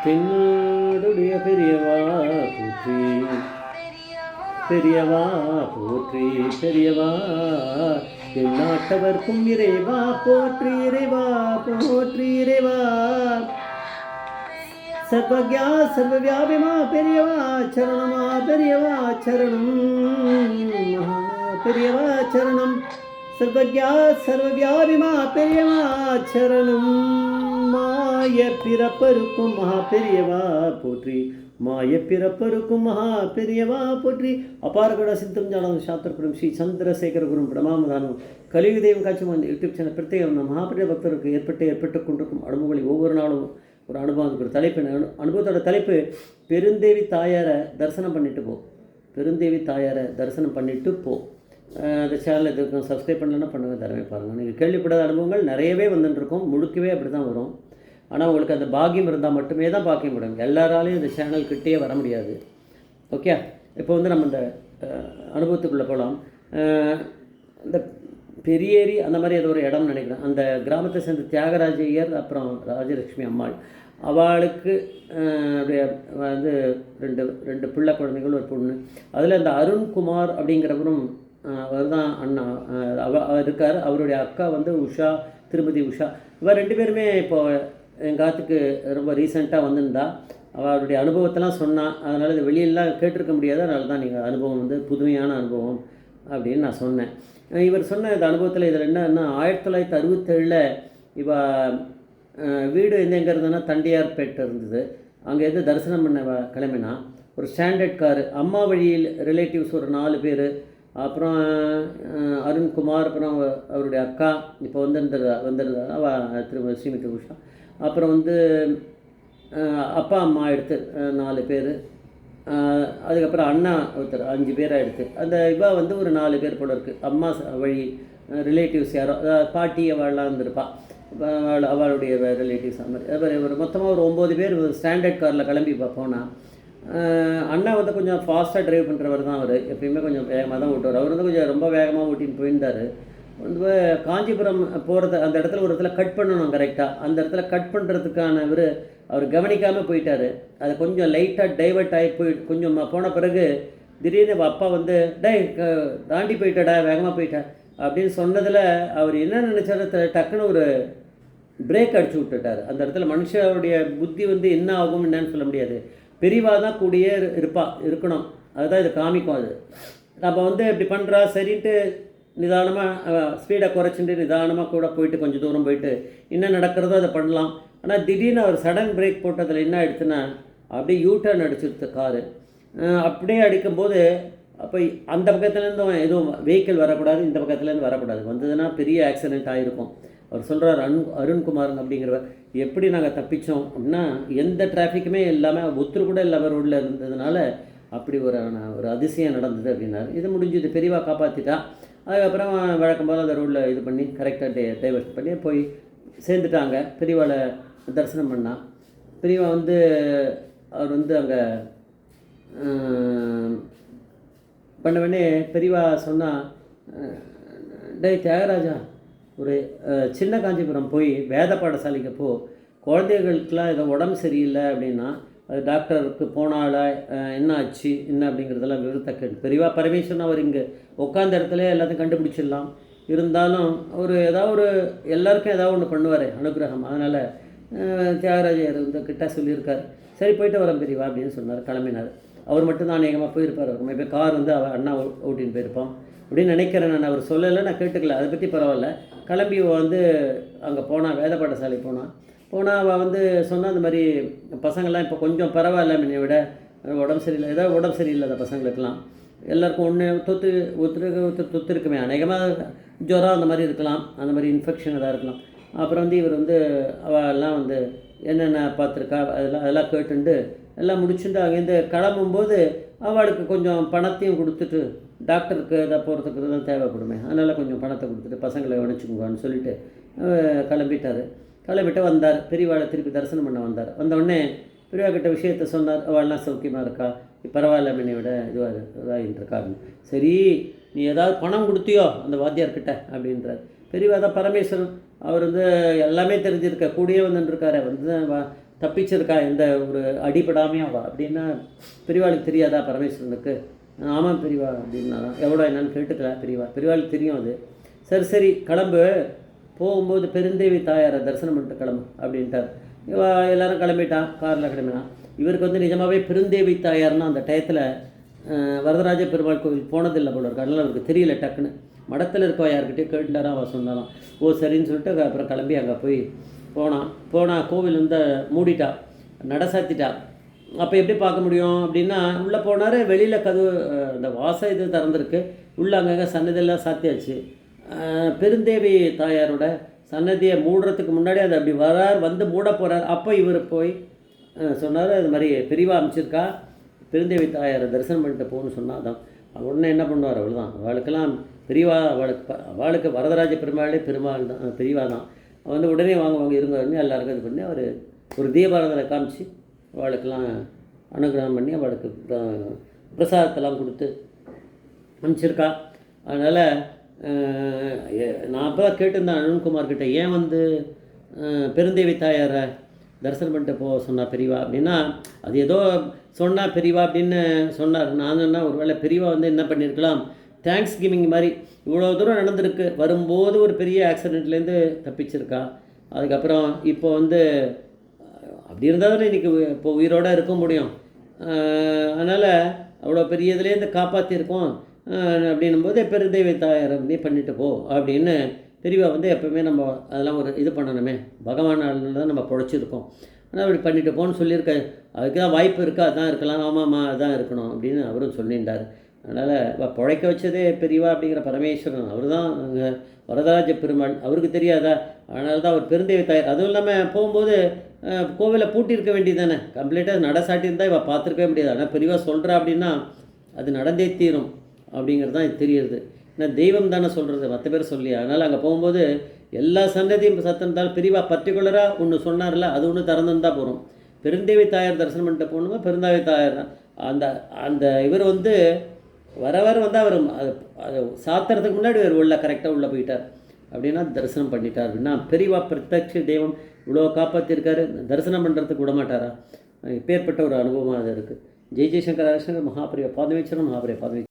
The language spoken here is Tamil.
தென்னாடுடைய பெரியவா போற்றி, பெரியவா போற்றி, பெரியவா எந்நாட்டவர்க்கும் இறைவா போற்றி, இறைவா போற்றி, இறைவா சர்வஜா சர்வவியாபிமா பெரியவா சரணமா, பெரியவா சரணம், பெரியவா சரணம், சர்வஜா சர்வவியாபிமா பெரியவா சரணம். மாய பிறப்பருக்கும் மகா பெரியவா போற்றி, மாய பிறப்பருக்கும் மகா பெரியவா போற்றி. அபாரகட சித்தம் ஜானம் சாஸ்திரபுரம் ஸ்ரீ சந்திரசேகர குரும் பிரமாமதானம் கலியுக தெய்வம் காட்சி அந்த யூடியூப் சேனல் பிரத்யேகம் மகாபெரிய பக்தருக்கு ஏற்பட்டு கொண்டிருக்கும் அனுபவங்களை ஒவ்வொரு நாளும் ஒரு அனுபவம். ஒரு தலைப்பு, அனுபவத்தோட தலைப்பு பெருந்தேவி தாயாரை தரிசனம் பண்ணிட்டு போ, பெருந்தேவி தாயாரை தரிசனம் பண்ணிட்டு போ. அந்த சேனலில் இதுக்கும் சப்ஸ்கிரைப் பண்ணலன்னா பண்ணுங்கள், தரவே பாருங்கள். நீங்கள் கேள்விப்படாத அனுபவங்கள் நிறையவே வந்துட்டுருக்கோம், முழுக்கவே அப்படி தான் வரும். ஆனால் உங்களுக்கு அந்த பாக்கியம் இருந்தால் மட்டுமே தான் பாக்கியம் முடியும். எல்லாராலையும் இந்த சேனல் கிட்டே வர முடியாது. ஓகே, இப்போ வந்து நம்ம இந்த அனுபவத்துக்குள்ளே போகலாம். இந்த பெரியேரி அந்த மாதிரி ஏதோ ஒரு இடம்னு நினைக்கிறேன். அந்த கிராமத்தை சேர்ந்த தியாகராஜ ஐயர் அப்புறம் ராஜலட்சுமி அம்மாள், அவளுக்கு வந்து ரெண்டு பிள்ளை குழந்தைகள், ஒரு பொண்ணு. அதில் இந்த அருண்குமார் அப்படிங்கிறவரும் அவர் தான் அண்ணா, அவர் இருக்கார். அவருடைய அக்கா வந்து உஷா, திருமதி உஷா. இவர் ரெண்டு பேருமே இப்போது எங்கள் காத்துக்கு ரொம்ப ரீசெண்டாக வந்திருந்தா. அவருடைய அனுபவத்தெல்லாம் சொன்னான். அதனால் இது வெளியெல்லாம் கேட்டிருக்க முடியாது. அதனால தான் நீங்கள் அனுபவம் வந்து புதுமையான அனுபவம் அப்படின்னு நான் சொன்னேன். இவர் சொன்ன இந்த அனுபவத்தில் இதில் என்னன்னா, 1967 இவ வீடு எங்கே இருந்ததுன்னா தண்டியார்பேட்டை இருந்தது. அங்கேருந்து தரிசனம் பண்ண கிளம்பினா ஒரு ஸ்டாண்டர்ட் காரு. அம்மா வழியில் ரிலேட்டிவ்ஸ் ஒரு 4 பேர், அப்புறம் அருண்குமார், அப்புறம் அவருடைய அக்கா இப்போ வந்திருந்தா திரு ஸ்ரீமதி உஷா, அப்புறம் வந்து அப்பா அம்மா எடுத்து 4 பேர், அதுக்கப்புறம் அண்ணா ஒருத்தர் 5 பேராக எடுத்து. அந்த இவா வந்து ஒரு 4 பேர் போல இருக்குது. அம்மா வழி ரிலேட்டிவ்ஸ் யாரோ, பாட்டி அவள்லாம் இருந்திருப்பாள், அவளுடைய ரிலேட்டிவ்ஸ் அந்த மாதிரி. ஒரு மொத்தமாக ஒரு 9 பேர் ஸ்டாண்டர்ட் காரில் கிளம்பி போனால். அண்ணா வந்து கொஞ்சம் ஃபாஸ்ட்டாக ட்ரைவ் பண்ணுறவர் தான். அவர் எப்பயுமே கொஞ்சம் வேகமாக தான் ஓட்டுவார். அவர் வந்து கொஞ்சம் ரொம்ப வேகமாக ஓட்டின்னு போயிருந்தார். வந்து காஞ்சிபுரம் போகிறது அந்த இடத்துல ஒரு இடத்துல கட் பண்ணணும் கரெக்டாக. அந்த இடத்துல கட் பண்ணுறதுக்கான அவர் கவனிக்காமல் போயிட்டார். அதை கொஞ்சம் லைட்டாக டைவர்ட் ஆகி கொஞ்சம் போன பிறகு திடீர்னு அப்பா வந்து தாண்டி போயிட்டாடா, வேகமாக போயிட்டா அப்படின்னு சொன்னதில் அவர் என்ன நினச்சாரு, டக்குன்னு ஒரு பிரேக் அடிச்சு விட்டுட்டார். அந்த இடத்துல மனுஷனுடைய புத்தி வந்து என்ன ஆகும் என்னன்னு சொல்ல முடியாது. பெரியவா தான் கூடியே இருக்கணும். அதுதான் இது காமிக்கும். அது நம்ம வந்து இப்படி பண்ணுறா சரின்ட்டு நிதானமாக ஸ்பீடை குறைச்சிட்டு நிதானமாக கூட போயிட்டு கொஞ்சம் தூரம் போயிட்டு என்ன நடக்கிறதோ அதை பண்ணலாம். ஆனால் திடீர்னு அவர் சடன் பிரேக் போட்டதில் என்ன ஆகிடுச்சுன்னா அப்படியே யூட்டர்ன் அடிச்சிருது காரு. அப்படியே அடிக்கும்போது அப்போ அந்த பக்கத்துலேருந்தும் எதுவும் வெஹிக்கிள் வரக்கூடாது, இந்த பக்கத்துலேருந்து வரக்கூடாது. வந்ததுன்னா பெரிய ஆக்சிடெண்ட் ஆகிருக்கும். அவர் சொல்கிறார் அருண்குமாரன் அப்படிங்கிறவர், எப்படி நாங்கள் தப்பித்தோம் அப்படின்னா எந்த டிராஃபிக்குமே இல்லாமல் ஒருத்தர் கூட இல்லாமல் ரோட்டில் இருந்ததுனால அப்படி ஒரு அதிசயம் நடந்தது அப்படின்னாரு. இது முடிஞ்சது, பெரியவா காப்பாற்றிட்டா. அதுக்கப்புறம் வழக்கம் போல் அந்த ரோட்டில் இது பண்ணி கரெக்டாக டைவர்ட் பண்ணி போய் சேர்ந்துட்டாங்க. பெரியவாளை தரிசனம் பண்ணால் பெரியவா வந்து அவர் வந்து அங்கே பண்ணவொடனே பெரியவா சொன்னால், தியாகராஜா ஒரு சின்ன காஞ்சிபுரம் போய் வேத பாடசாலைக்கு குழந்தைகளுக்கெலாம் ஏதோ உடம்பு சரியில்லை அப்படின்னா அது டாக்டருக்கு போனால என்ன ஆச்சு என்ன அப்படிங்கிறதெல்லாம் விவரத்தை கேட்டு பெரியவா பரமேஸ்வரன் அவர் இங்கே உட்காந்த இடத்துல எல்லாத்தையும் கண்டுபிடிச்சிடலாம். இருந்தாலும் அவர் ஏதாவது எல்லாருக்கும் ஏதாவது ஒன்று பண்ணுவார் அனுகிரகம். அதனால் தியாகராஜர் வந்து கிட்ட சொல்லியிருக்கார். சரி போயிட்டு வரேன் பெரியவா அப்படின்னு சொன்னார். கிளம்பினார். அவர் மட்டும் தான் அநேகமாக போயிருப்பார். அவர் இப்போ கார் வந்து அண்ணா ஓட்டின்னு போயிருப்பான் அப்படின்னு நினைக்கிறேன். நான் அவர் சொல்லலை, நான் கேட்டுக்கல, அதை பற்றி பரவாயில்ல. கிளம்பி வந்து அங்கே போனால் வேத பாடசாலை போனால் அவள் வந்து சொன்னால் அந்த மாதிரி பசங்கள்லாம் இப்போ கொஞ்சம் பரவாயில்ல, முன்னை விட உடம்பு சரியில்லை, ஏதாவது உடம்பு சரியில்லாத பசங்களுக்கெல்லாம் எல்லாருக்கும் ஒருத்தருக்கு தொத்து இருக்குமே, அநேகமாக ஜுரம் அந்த மாதிரி இருக்கலாம், அந்த மாதிரி இன்ஃபெக்ஷன் எதாவது இருக்கலாம். அப்புறம் வந்து இவர் வந்து அவெல்லாம் வந்து என்னென்ன பார்த்துருக்கா அதெல்லாம் கேட்டுண்டு எல்லாம் முடிச்சுட்டு அங்கேருந்து கிளம்பும்போது அவளுக்கு கொஞ்சம் பணத்தையும் கொடுத்துட்டு டாக்டருக்கு எதாவது போகிறதுக்கு தான் தேவைப்படுமே, அதனால் கொஞ்சம் பணத்தை கொடுத்துட்டு பசங்களை கவனிச்சுக்குங்கன்னு சொல்லிவிட்டு கிளம்பிட்டு வந்தார். பெரியவாளை திருப்பி தரிசனம் பண்ண வந்தார். வந்தவுடனே பெரியவா கிட்ட விஷயத்த சொன்னார். அவள்லாம் சௌக்கியமாக இருக்கா, பரவாயில்ல, என்னை விட இதாகிட்டு இருக்காருன்னு. சரி, நீ ஏதாவது பணம் கொடுத்தியோ அந்த வாத்தியார்கிட்ட அப்படின்றார். பெரியவா தான் பரமேஸ்வரன், அவர் வந்து எல்லாமே தெரிஞ்சிருக்க, கூடயே வந்துட்டுருக்காரு. வந்து தப்பிச்சிருக்கா, எந்த ஒரு அடிபடாமையும் அவள் அப்படின்னா பெரியவாளுக்கு தெரியாதா பரமேஸ்வரனுக்கு? ஆமாம் பெரியவா அப்படின்னா எவ்வளோ என்னன்னு கேட்டுக்கல பெரியவாளுக்கு தெரியும் அது. சரி சரி கிளம்பு, போகும்போது பெருந்தேவி தாயாரை தரிசனம் பண்ணிட்டு கிளம்பு அப்படின்ட்டார். எல்லோரும் கிளம்பிட்டான், காரில் கிளம்பினான். இவருக்கு வந்து நிஜமாகவே பெருந்தேவி தாயார்னா அந்த டயத்தில் வரதராஜ பெருமாள் கோவில் போனதில்லை போல இருக்கு. அதனால் அவருக்கு தெரியல. டக்குன்னு மடத்தில் இருக்கவா யார்கிட்டயும் கேட்டுட்டாரா, அவள் சொன்னாலாம். ஓ சரின்னு சொல்லிட்டு அப்புறம் கிளம்பி அங்கே போய் போனால் கோவில் வந்து மூடிட்டா, நட சாத்திட்டா. அப்போ எப்படி பார்க்க முடியும் அப்படின்னா, உள்ளே போனார், வெளியில் கதவு அந்த வாசம் இது திறந்துருக்கு, உள்ளே அங்கங்கே சன்னதியெல்லாம் சாத்தியாச்சு. பெருந்தேவி தாயாரோட சன்னதியை மூடுறதுக்கு முன்னாடி அது அப்படி வந்து மூட போகிறார். அப்போ இவர் போய் சொன்னார், அது மாதிரி பெரியவா அமைச்சிருக்கா, பெருந்தேவி தாயாரை தரிசனம் பண்ணிட்டு போகணும்னு சொன்னால் தான். உடனே என்ன பண்ணுவார், அவள் தான் அவளுக்கெல்லாம் பெரியவா, அவளுக்கு வரதராஜ பெருமாள் தான் பெரியவா தான். வந்து உடனே வாங்க இருங்க எல்லாருக்கும் இது பண்ணி அவர் ஒரு தீபாரதனை காமிச்சு அவளுக்கெல்லாம் அனுகிரகம் பண்ணி அவளுக்கு பிரசாதத்தெல்லாம் கொடுத்து அனுப்பிச்சிருக்கா. அதனால் நான் அப்போ தான் கேட்டிருந்தேன் அருண்குமார்கிட்ட, ஏன் வந்து பெருந்தேவி தாயாரை தரிசனம் பண்ணிட்டு போக சொன்னால் பெரியவா அப்படின்னா, அது ஏதோ சொன்னால் பெரியவா அப்படின்னு சொன்னார். நான் சொன்னால் ஒரு வேளை பெரியவா வந்து என்ன பண்ணியிருக்கலாம், தேங்க்ஸ் கிவிங் மாதிரி இவ்வளோ தூரம் நடந்திருக்கு, வரும்போது ஒரு பெரிய ஆக்சிடெண்ட்லேருந்து தப்பிச்சிருக்கா. அதுக்கப்புறம் இப்போ வந்து அப்படி இருந்தால் தானே இன்றைக்கி இப்போ உயிரோடு இருக்க முடியும். அதனால் அவ்வளோ பெரிய இதுலேருந்து காப்பாற்றிருக்கோம் அப்படின்னும்போது பெருந்தேவி தாயார் அப்படி பண்ணிட்டு போ அப்படின்னு பெரியவா வந்து எப்போவுமே நம்ம அதெல்லாம் ஒரு இது பண்ணணுமே, பகவானால் தான் நம்ம பொழைச்சிருக்கோம், ஆனால் அப்படி பண்ணிட்டு போன்னு சொல்லியிருக்கேன். அதுக்கு தான் வாய்ப்பு இருக்கா, அதான் இருக்கலாம், ஆமாம்மா அதான் இருக்கணும் அப்படின்னு அவரும் சொல்லிட்டார். அதனால் பிழைக்க வச்சதே பெரியவா அப்படிங்கிற பரமேஸ்வரன், அவர் தான் அங்கே வரதராஜ பெருமாள், அவருக்கு தெரியாதா? அதனால தான் அவர் பெருந்தேவி தாயார். அதுவும் இல்லாமல் போகும்போது கோவிலை பூட்டியிருக்க வேண்டியது தானே, கம்ப்ளீட்டாக நட சாட்டியிருந்தால் இவள் பார்த்துருக்கவே முடியாது. ஆனால் பெரியவா சொல்கிறா அப்படின்னா அது நடந்தே தீரும் அப்படிங்கிறது தான் இது தெரியுது. ஏன்னா தெய்வம் தானே சொல்கிறது, மற்ற பேர் சொல்லி. அதனால் அங்கே போகும்போது எல்லா சன்னதியும் சத்தந்தால் பெரியவா பர்டிகுலராக ஒன்று சொன்னார்ல, அது ஒன்று திறந்துருந்தால் போகிறோம். பெருந்தேவி தாயார் தரிசனம் பண்ணிட்டு போகணுமா, பெருந்தேவி தாயார் அந்த அந்த இவர் வந்து வர வந்து அவர் அது சாத்திரத்துக்கு முன்னாடி அவர் உள்ள கரெக்டாக உள்ளே போயிட்டார் அப்படின்னா தரிசனம் பண்ணிட்டார் அப்படின்னா பெரியவா பிரத்யட்ச தெய்வம் இவ்வளோ காப்பாற்றிருக்காரு, தரிசனம் பண்ணுறதுக்கு விட மாட்டாரா? இப்பேற்பட்ட ஒரு அனுபவமாக அது இருக்குது. ஜெய் ஜெய்சங்கர் மகாபிரிய பாதமேச்சரம் மகாபிரிய பாதமே.